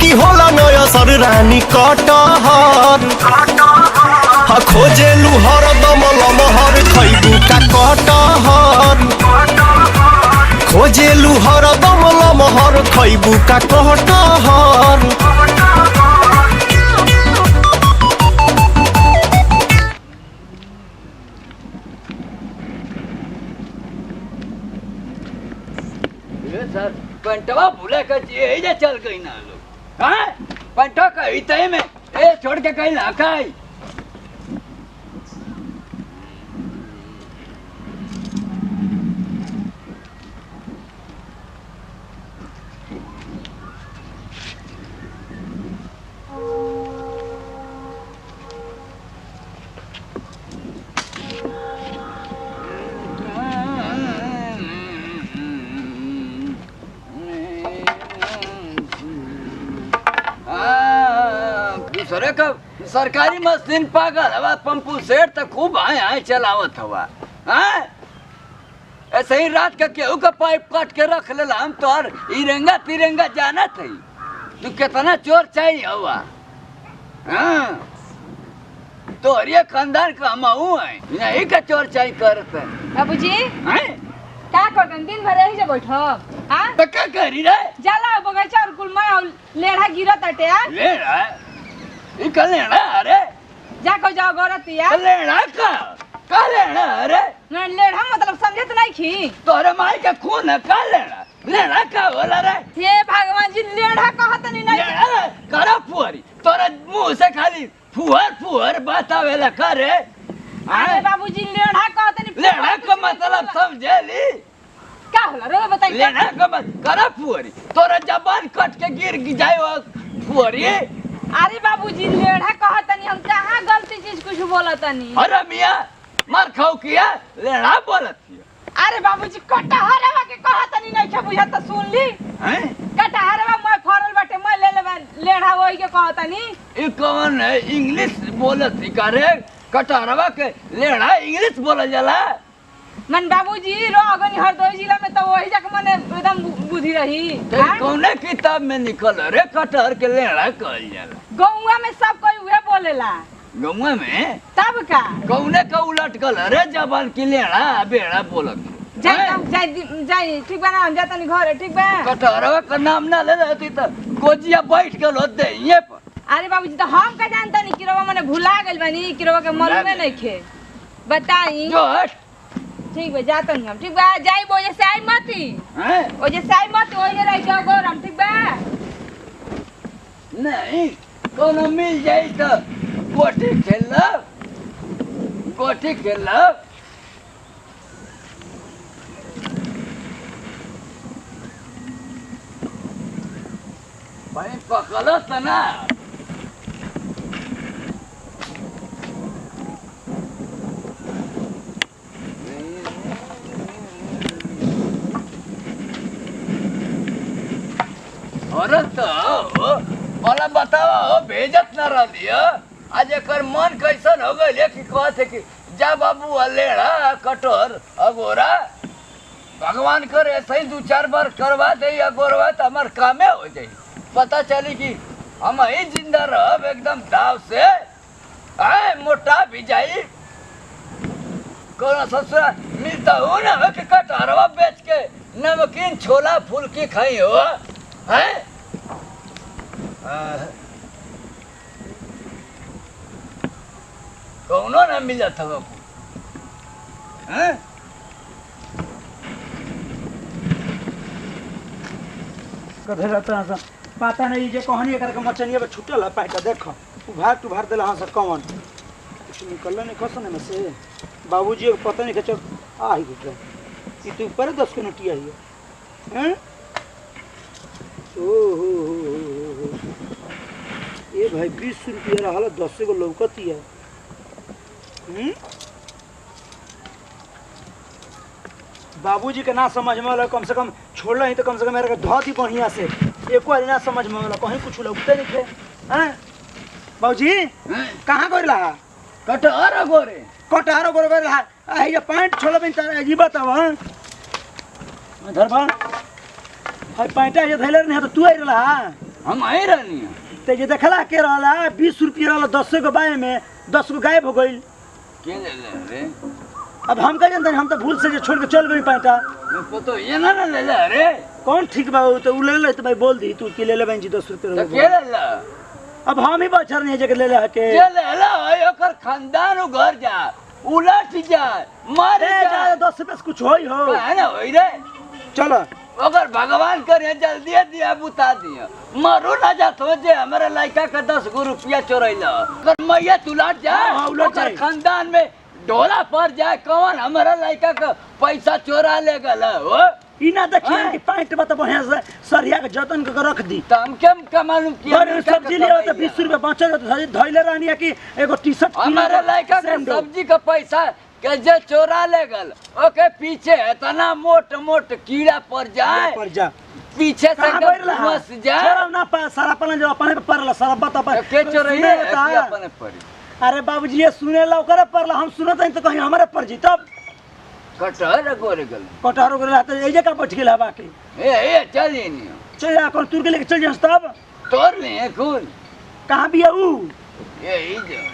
कि होला नया सर रानी कटहर खोजेलू हरदम लमहर खैबू का कटहर खोजेलू हरदम लमहर खैबू का कटहर। सर पंटवा भूले का ये चल गई ना लोग। हाँ पंटवा कही तय में ए छोड़ के कहीं ना खाई। सरकारी मशीन पागल हवा पंपू सेट तो खूब आए चलावत हवा। हाँ ऐसे ही रात का केहू का पाइप काट के रख लेला हम तो हर इरेंगा तिरंगा जाना थी तू कितना चोर चाहिए हवा। हाँ तो हरिया खानदान का हम है यही का चोर चाहिए करते बाबूजी क्या करतन दिन भर यही से बैठो। हां तो क्या करी रे जाला बगीचा और कुल में लेढ़ा गिरत हटे यार। लेढ़ा ई का लेढ़ा अरे जाको जाओ गौरत यार। लेढ़ा का लेढ़ा अरे ना लेढ़ा मतलब समझत नहीं खी तोरे माई के खून है का लेढ़ा लेढ़ा का होला रे। हे भगवान जी लेढ़ा कहत नहीं लेढ़ा करा फुहरी तोरे मुंह से खाली फुहर फुहर बात आवेला करे। अरे बाबूजी लेढ़ा कहत नहीं लेढ़ा का मतलब समझेली क्या होला रो बताई। लेढ़ा का मतलब करा फुहरी तोरा जबान कट के गिर जाए फुहरी। अरे बाबूजी लेढ़ा कहत नहीं हम कहां गलती चीज कुछ बोलत नहीं। अरे मियां मार खाओ किया लेढ़ा बोलत किया। अरे बाबूजी कटहरवा के कहत नहीं क्या बुझा तो सुन ली हैं कटहरवा मैं फरल बाटे मैं ले लेबा लेढ़ा वही के कहत नहीं। ई कौन है इंग्लिश बोलत करे कटहरवा के लेढ़ा इंग्लिश बोला जाला। मन बाबूजी रो अगनी हरदोई जिला में तो वही जाके मने एकदम बुद्धि रही। कौने किताब में निकल रे कटहर के लेढ़ा कहल जाला। गौवा में सब कोई उहे बोलेला गौवा में तब का कौने का उलट कल रे जबान की लेढ़ा बेड़ा बोलत जाई ठीक बा ना हम जाता नहीं घर ठीक बा। कटहरवा का नाम ना ले रहती तो गोजिया बैठ के होते ये पर। अरे बाबूजी तो हम का जानता नहीं किरवा मने भुला गेल बानी किरवा के मालूम नहीं खे बताई जो ठीक बा जाता नहीं हम ठीक बा जाई बोजे से आई मती हैं ओजे से आई मती ओजे रह जाओ गोर हम ठीक बा। नहीं कोनो मिल जाई तो गोटी खेल भाई पकड़ो तो ना और तो मला बताओ भेजत न रहियो आज एकर मन कैसन हो गइल कि कहते कि जा बाबू लेढ़ा कटोर अगोरा भगवान करे ऐसे ही 2-4 बार करवा दे अगोरवा तो हमार कामे हो जाई पता चली कि हम ही जिंदा रह एकदम दाव से आए मोटा भी जाई कोनो ससुरा मिलता हो ना कि कटहरवा बेच के नमकीन छोला फुल्की खाई हो हैं कौनो ना मिला था बाबू हैं कधे रहता है पता नहीं जे कहानी एकर के मचनिया पे छूटल है पैटा देखो तू भार देला हां से कौन कुछ निकल नहीं खसन में से बाबूजी को पता नहीं खचो आ ही गुजरा ई तू ऊपर 10 के नोटिया है हैं ओ हो ये भाई 20 रुपया रहल 10 गो लौकती है बाबूजी के ना समझ में वाला कम से कम छोड़ ही तो कम से कम मेरे को धो दी बढ़िया से एको बार ना समझ में वाला कहीं कुछ लगते नहीं थे हैं बाबूजी कहाँ गइल रहा कटहर गोरे गइल रहा आ ये पैंट छोड़ बिन तारा जी बताव धर बा हाय पैंट ये धैले नहीं तो तू आई रहा हम आई रहनी है ते जे देखला के रहला 20 रुपया रहला 10 को बाय में 10 को गायब हो गइल। के ले रे अब हम कह जानते हम तो भूल से जे छोड़ के चल गई पैंटा। मैं पतो ये ना ले ले रे कौन ठीक बा तो उ ले ले तो भाई बोल दी तू के ले ले बहन जी 10 रुपया तो के ले ला अब हम ही बचर नहीं जे के ले ले हटे के ले ला ओकर खानदान उ घर जा उलट जा मारे ए जा जा 10 रुपया से कुछ होई हो है ना होई रे चलो अगर भगवान करे जल्दी दिया बुता दिया मरो ना जा तो जे हमारे लड़का का 10 गो रुपया चोरैला अगर मैया तुलाट जा हाँ, उलट ओकर जाए। खानदान में डोला पर जाए कौन हमारा लड़का का पैसा चोरा ले गला हो ई ना देखिए हाँ। कि पैंट बता बढ़िया से सरिया के जतन के रख दी तो हम केम कमालूम किया और सब्जी लिया तो 20 रुपया बचल तो धइले रहनी है कि एगो टी-शर्ट हमारे लड़का का सब्जी का पैसा के जे चोरा ले गल ओके पीछे इतना मोट मोट कीड़ा पड़ जाए पर जा पीछे से कहां बैठ रहा फंस जाए छोरा ना पा सारा पलन जो अपने पे परला सारा बता पर के चोरैले अपने पड़ी अरे बाबूजी ये सुने ला ओकरे परला हम सुनत हई तो कहीं हमारे पर जी तब कटहर गोरे गल कटहरो के रहते ए जे का बैठ गेल हवा के ए चल ही नहीं चल जा कौन तुर के लेके चल जा तब तोड़ ले खून कहां भी है ऊ यही जो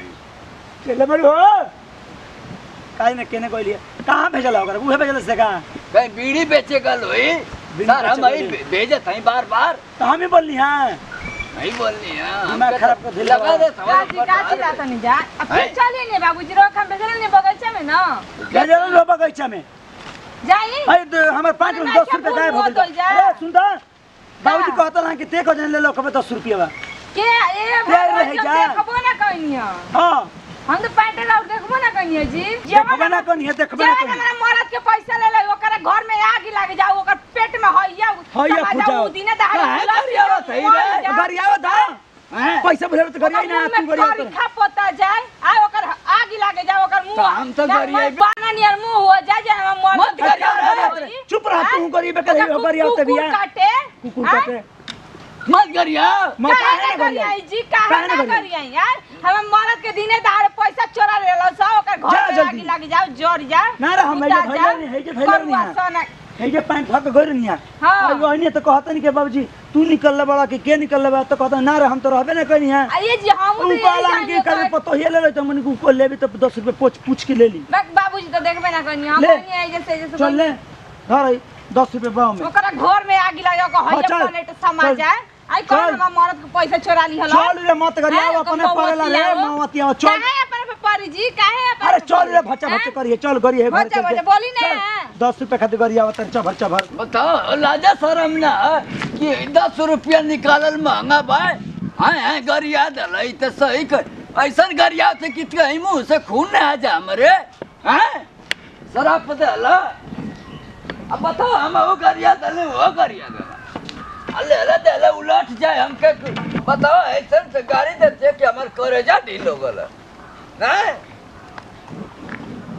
चले बड़ी हो काई ने केने कोई लिया कहां भेजल ओकरा उहे भेजल से का कहीं बीड़ी बेचे गल होई सर हम आई भेजत हई बार बार तो हम ही बोलनी हां नहीं बोलनी है दिमाग खराब कर दिला लगा दे काची काची लाता नहीं जा अब फिर चलिए नहीं बाबूजी रोक हम बेचल नहीं बगीचा में ना भेजल लो बगीचा में जाई भाई हमर 5 में 10 रुपया गायब हो गइल अरे सुन त बाबूजी कहता ना कि ते को जन ले लो कबे 10 रुपया बा के ए के रह जा। देखबो ना कहनी है हां हम तो पैंटे लाउ देखबो ना कहनी है जी देखबे ना कोनी है देखबे ना जवन कोनी हमारा मरद के पैसा ले ले ओकरा घर में आग लग जाओ ओकर पेट में हइया हइया फूट जाओ। दिने दहाड़े काहे खुला गरियावा सही रे? गरियावा दा पैसा भरे तो गरिया ना तू गरिया तो खा पोता जाए आ ओकर आग लगे जाओ ओकर मुंह तो हम तो गरिया बाना नियर मुंह हो जाए जे हम मर मत गरिया रे। चुप रह तू गरीब के रही गरिया तो बिया काटे कुकुर काटे मत गरिया मत काहे काहे ना ना गरिया गरिया जी काहे ना गरिया यार हम मरद के दिने दहाड़े पैसा चोरा लेलो सा ओकर घर जा में जल्दी। आग लग जाओ जड़ जा ना रे हम उतार ये जा, धैले नहीं है जे धैले नहीं है करुआ है जे पैंट फक गइल नहीं है हाँ। और वही तो कहता नहीं के बाबूजी तू निकल ले बड़ा कि के निकल ले बड़ा तो कहता ना रे हम तो रहबे ना कनी है आ ये जी हम तो उ कहला कि करे पतो हे ले तो मन को लेबी तो 10 रुपया पूछ के ले ली बाबूजी तो देखबे ना कहनी हम ले। कहनी है जैसे जैसे चल ले धर आई 10 रुपया बाव में ओकरा घर में आग लगे को हाँ, हइया चल, प्लेट समा चल, जाए आई कौन चल। हम मरद के पैसा चोरा ली हलो चल रे मत गरिया अपने परेला रे मावतिया चल काहे अपन पे परी जी काहे अपन अरे पे चल परी? रे भच्चा भच्चा करिए चल गरिए घर भच्चा चल के। भच्चा बोली ना। चल, 10 रुपया खातिर गरिया उतर चभर चभर बताओ लाजा शरम ना कि 10 रुपया निकालल महंगा बा हां गरिया दलई त सही कर ऐसन गरिया से कि कहीं मुंह से खून ना आ जा हमरे हैं शराब दला अब बताओ हम वो गरिया दले वो गरिया दला अल्ले दले उलट जाए हमके बताओ ऐसन से गाड़ी देते कि हमर करेजा ढील हो गल हैं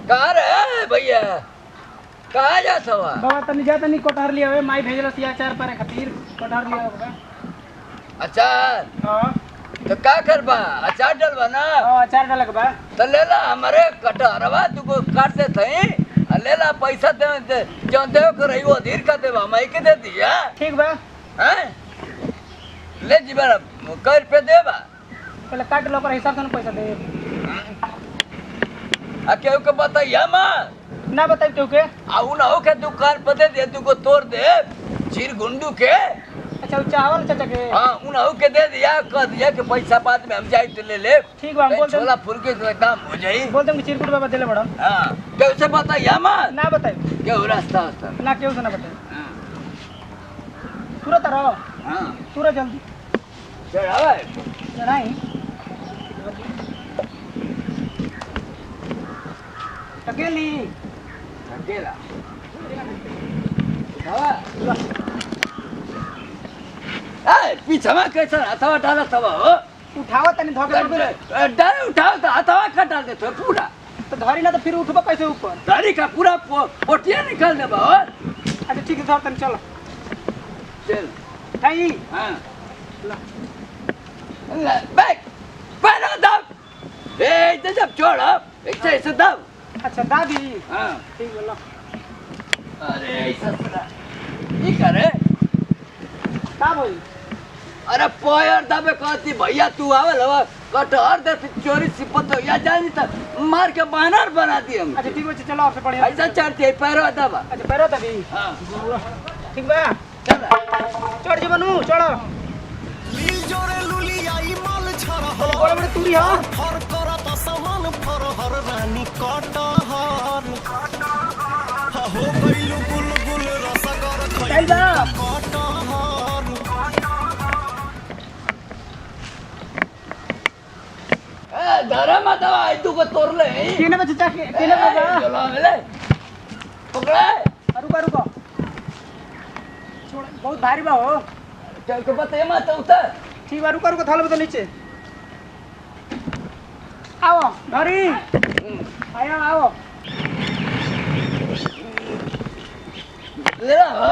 कहाँ रे भैया कहाँ जा सवा बाबा तनी जा तनी कोठार लिया हुए माई भेजल सिया चार पारे खातिर कोठार लिया हुआ अच्छा हां तो का करबा अचार डलबा ना चार डालक बा तो ले ला हमारे कटहरवा तुको काट दे थई ले ला पैसा दे जो दे कर रही वो धीर का देवा मैं के दे दिया ठीक बा हैं ले जीबा कर पे देबा पहले काट लो पर हिसाब से न पैसा दे आ केहू के बताइया मां ना बताई तो के आऊ ना हो के दुकान पे दे तुको तोड़ दे चीर गुंडू के अच्छा वो चावल चाचा के हाँ उन्हों के दे दिया कह दिया कि पैसा बाद में हम जाए तो ले ले ठीक बा हम बोल छोला फुलके तो काम हो जाई बोल दूं कि चिरकुट बाबा देले बड़ा हाँ कैसे बताइया मां ना बताई केहू रास्ता होता ना केहू से ना बताई हाँ तुरंत रहो हाँ तुरंत जल्दी चढ़ावा चढ़ाई अकेली अकेला उठावा ए पीछे में कैसा हथवा डाला तवा हो उठावा तनी धोके डाले उठाओ तो हथवा का डाल दे तो पूरा तो धरी ना तो फिर उठबो कैसे ऊपर दाढ़ी का पूरा पोटिया निकाल दे बा अच्छा ठीक है धर तनी चलो चल आई हाँ बैक पैर दब ए इधर जब छोड़ ऐसे ऐसे दब अच्छा दादी हाँ ठीक बोलो अरे ऐसा सुना ये करे का भाई अरे पैर दबे कहती भैया तू आवल हवा कटहर दे चोरी सिपत या जानी त मार के बानर बना दी हम। अच्छा ठीक है चलो आपसे बढ़िया ऐसा चढ़ती है पैर दबा। अच्छा पैरो तभी हां ठीक बा चल चढ़ जी बनू चढ़ो लील जोरे लुली आई माल छरहर बड़े बड़े तुरी हां हर करत समान फरहर रानी कटहर हो गइलु बुलबुल रसगर चल बा कटहर ए धरा मत दवा तू को तोड़ ले केने में चाचा केने में बा चलो ले पकड़े रुको रुको छोड़ बहुत भारी बा हो चल के बते मत उतर ठीक बा रुको रुको थाल बता नीचे आओ धरी आया आओ ले हो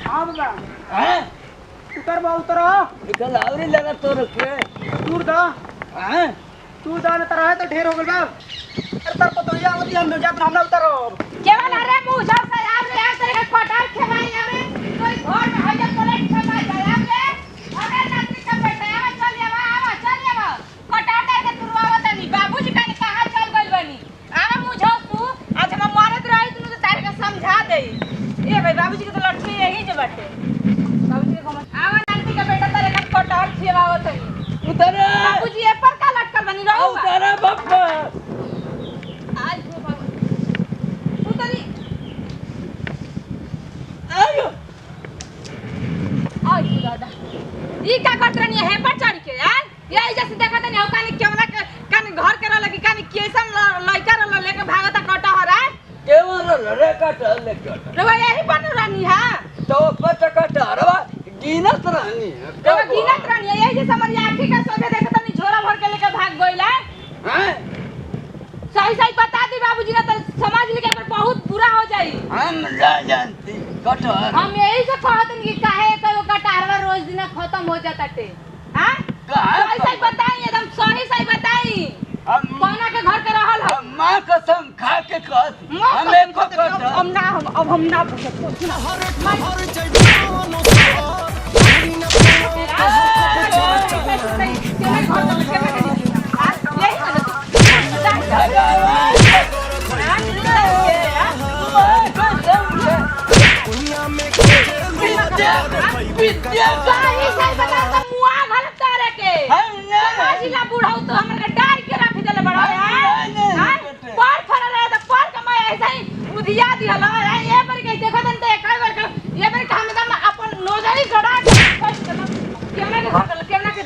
हाँ बाबा हैं उतर बा उतरो निकल आवरी लगा तो रखे दूर दा हैं तू जाने तरह है तो ढेर हो गल बा अरे तर को तो या होती हम जात हम ना उतरो केवल अरे मुंह जब से यार रे यार तेरे कटार खेवाई हमें कोई घर में है जब प्लेट खेवा जाया रे अरे नाती का बेटा आवा चल जावा कटार दे के तुरवावा तनी बाबूजी कने कहां चल गइल बनी आवा मुझो तू आज हम मरद रही तू तो तारे के समझा दे ए भाई बाबूजी के तो लठली यही जे बाटे बाबूजी के समझ आवा नाती का बेटा तेरे का कटार खेवावा तनी उतर बाबूजी ए पर का लटकल बनी रहू उतर बाबा आज हो बाबू उतरी आयो आई दादा ई का करत रहनी है पर चढ़ के यार ये जैसे देखत नहीं हो कानी केवला के कानी घर के रहल कि कानी केसन लइका रहल लेके भागता कटहर है केवल रे कटहर ले कटहर रे यही बन रहनी है तो कटहरवा गिनत रहनी तो गिनत रहनी है यही जैसे हमारी आंखी का सोचे देखत नहीं झोरा भर के लेके भाग गइल है हैं सही सही बता दी बाबूजी ना तो समाज लेके पर बहुत बुरा हो जाई हम ना जानती कटहर हम यही से कहत नहीं कि काहे कयो कटहरवा रोज दिन खत्म हो जाता टे हां सही सही बताई एकदम सही बताई हम कोना के घर के रहल है मां कसम खा के कहती हम एक कटहर अब हम ना पूछत हर हर जइबो पूरी न दुनिया में विद्या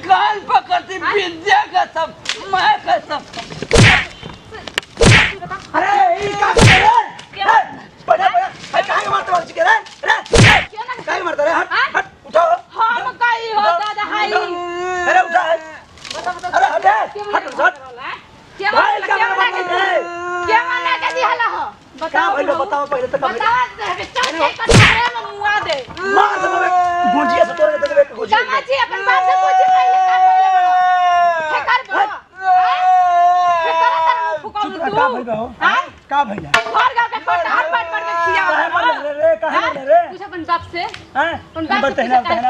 काल पकड़ती विद्या का सब मैं कसम अरे ई का करे रे बड़ा बड़ा काहे मारत बाबूजी के रे काहे मारत रे हट उठो अरे उठा अरे हट का भइलो बताओ पहिले त कभी मार दे बे गोजिया से तोड़ के देबे गोजिया का भइल हो का भइल रे काहे रे हैं बतै ना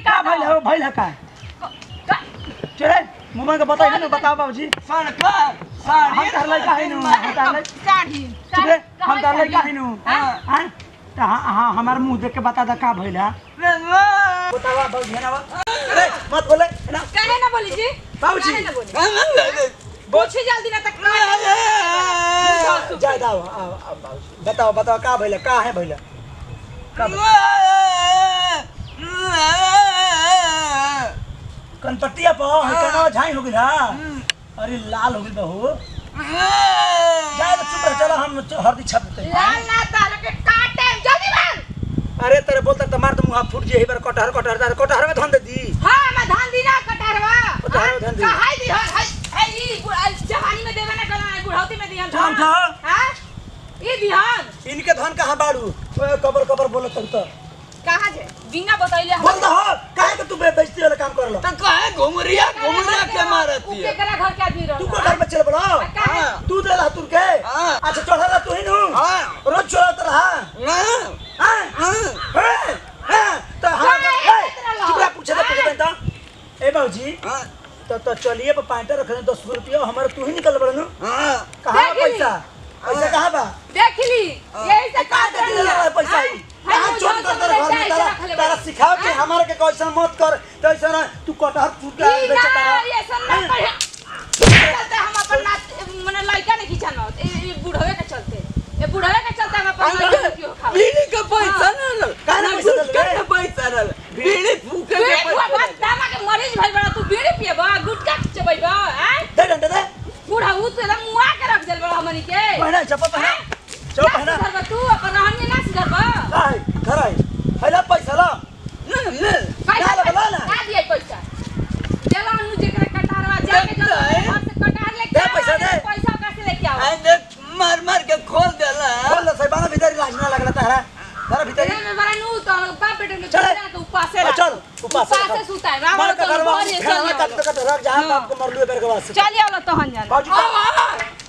का भइल हो भइल का चले मुंह में बताई ना बताओ बाबूजी सरकार हम तार लइका है नु हम तार लइका हम तार लइका है नु हां त हां हमार मुंह देख के बता दा का भइल है बतावा बाबूजी है ना अरे मत बोले ना काहे ना बोली जी बाबूजी काहे ना बोली पूछी जल्दी ना तक जा दाओ बाबूजी बताओ का भइल का है भइल कनपट्टिया पर कना झाई हो गइल अरे लाल हो गइल बहू जा चुप रह चलो हम हरदी छाप देते लाल ना तार के काटे जल्दी मार अरे तेरे बोलता तो मार दूंगा फूट जे बार कटहर में धन दे दी हां मैं धान दी ना कटहरवा कटहर में धन दी हाय दी हाय ई जवानी में देवे ना कला बुढ़ौती में दिहन धान था हां ई दिहन इनके धन कहां बाड़ू कबर बोलत तो कहां जे बिना बतैले बोल दो काहे के तू बेइज्जती वाला काम करलो तो काहे घुमरिया के मारती है केकरा घर के आदमी तू रहो को घर में चल बड़ो हां तू दे ला तू के हां अच्छा चढ़ा तू ही नु हां रोज चढ़त रहा हां चलिए पैंटा रख ले 10 रुपया हमारे तू ही निकल बड़नू हाँ कहाँ देख ली। पैसा पैसा कहाँ बा देख ली यही से कहाँ काट देख ले पैसा ही कहाँ चोट कर तेरे घर में तारा सिखाओ कि हमारे के कैसा मत कर कैसा ना तू कटहर फूट के बेचे तारा ये सब ना कर चलते हम अपन मने लड़का नहीं खींचना ये बूढ़वे के चलते ये बूढ़वे के चलते हम अपन लड़का क्यों खाओ बीड़ी का पैसा ना काहे पैसा दे गुटखा का पैसा ना बीड़ी फूके के बीड़ी पैसा बात दामा के मरीज भइल बड़ा तू बीड़ी पिएबा गुटखा चबइबा हैं दे डंडे दे बूढ़ा उ तो मुआ के रख देल बड़ा हमनी के पहना चप्पल पहना चप्पल पहना सुधरबा तू अपन रहन ना सुधरबा हाय घर आई हैला पैसा ला पैसा लगा ना का दिए पैसा देला नु जेकरा कटारवा जाके जो घर से कटार लेके दे पैसा दे। पैसा कैसे लेके आओ आई देख मार मार के खोल देला बोल ले साइबाना भीतर लाज ना लगला तारा तारा भीतर तेरे में बड़ा नु तो बाप बेटे में चल। चल तो उपास से चल उपास से सुता है मार का तो करवा बोल ये खाना चल कट कट रख जहां बाप को मरलुए बेर के वास्ते चल आओ तो हन जान बाजू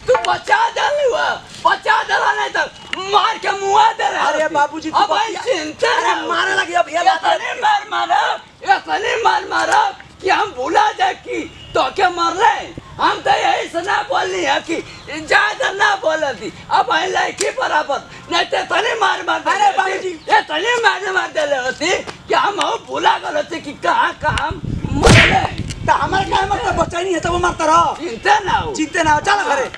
तू बचा डालुआ बचा डाला नहीं तो मार के मुआ दे अरे बाबूजी तू अब आई चिंता अरे मारे लगी अब ये बात ये मार मारा ये सनी मार मारा कि हम भूला जाए कि तो क्या मर रहे हम तो यही सुना बोलनी है कि ज्यादा ना बोले थी अब आई लड़की बराबर नहीं तो तनी मार मार दे अरे बाबूजी। ये तनी मार दे होती कि हम भूला गए होते कि कहाँ कहाँ मर रहे तो हमारे काय मतलब बच्चा नहीं है तो वो मारता रहो चिंता ना हो चिंता ना हो चल घरे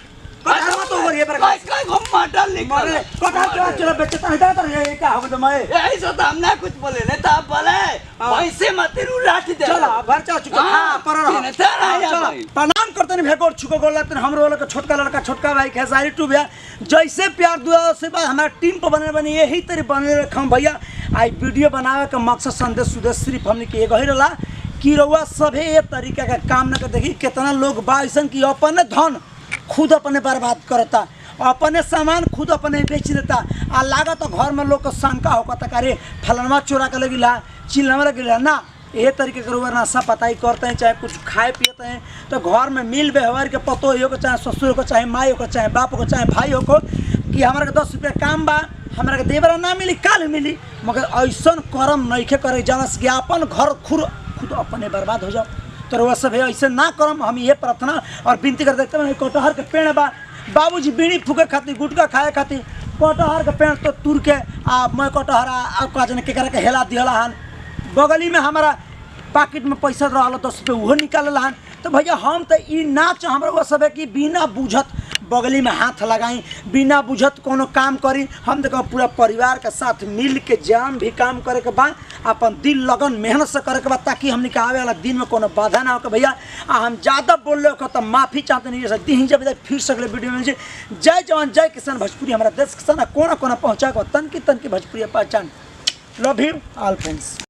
कटहर मत ओवर ये पर काय घूम मार निकल मरे कटहर चला चला बेचे तो हटा तर ये क्या हो तो मैं यही सो तो हम ना कुछ बोले नहीं तो आप बोले पैसे मत लाठ दे चला घर चल चुका हां पर रहो चिंता ना है चला भाई प्रणाम करते नहीं भेकोर छुको गोलत हमरो वाला का छोटका लड़का छोटका भाई खेसारी टू भैया जैसे प्यार दुआ से बाद हमारा टीम पर बने बने यही तरह बने रखम भैया आई वीडियो बनावे का मकसद संदेश सुदेश सिर्फ हमने के एगो ही रहला कि रउआ सभे ये तरीका का काम न कर देखी कितना लोग बा ऐसन कि अपने धन खुद अपने बर्बाद करता अपने सामान खुद अपने बेच देता आ लागत तो घर में लोग को शंका होता अरे फलनवा चोरा के लगिला चिलनवा लगिला ना ये तरीके के रउआ नशा पताई करते हैं चाहे कुछ खाए पियते हैं तो घर में मिल व्यवहार के पतो हो को चाहे ससुर को चाहे माई को चाहे बाप को चाहे भाई को कि हमारे 10 रुपया काम बा हमारे के देवरा ना मिली काल मिली मगर ऐसा कर्म नइखे करे जानस कि अपन घर खुद अपने बर्बाद हो जाओ तो वह सब ऐसे ना करम हम ये प्रार्थना और विनती कर देखते हैं कटहर के पेड़ बा बाबूजी बीड़ी फूके खातिर गुटखा खाए खातिर कटहर के पेड़ तो तुर के मैं कटहर का जन के के हेला दिहला हन बगली में हमारा पॉकेट में पैसा रहा 10 रुपये वो निकाल हन तो भैया हम तो ई ना हमारा वह सब है कि बिना बुझत बगली में हाथ लगाई बिना बुझत कोनो काम करी हम देखो पूरा परिवार के साथ मिल के जान भी काम करे के बाद अपन दिल लगन मेहनत से करे के बाद ताकि हमने के आवे वाला दिन में कोनो बाधा ना हो के भैया हम ज़्यादा बोल रहे हो तो माफ़ी चाहते नहीं सकती ही जब फिर सकले वीडियो में जय जवान जय किसान भोजपुरी हमारा देश किसान कोना कोना पहुँचा को तन की भोजपुरी पहचान लव यू ऑल फ्रेंड्स।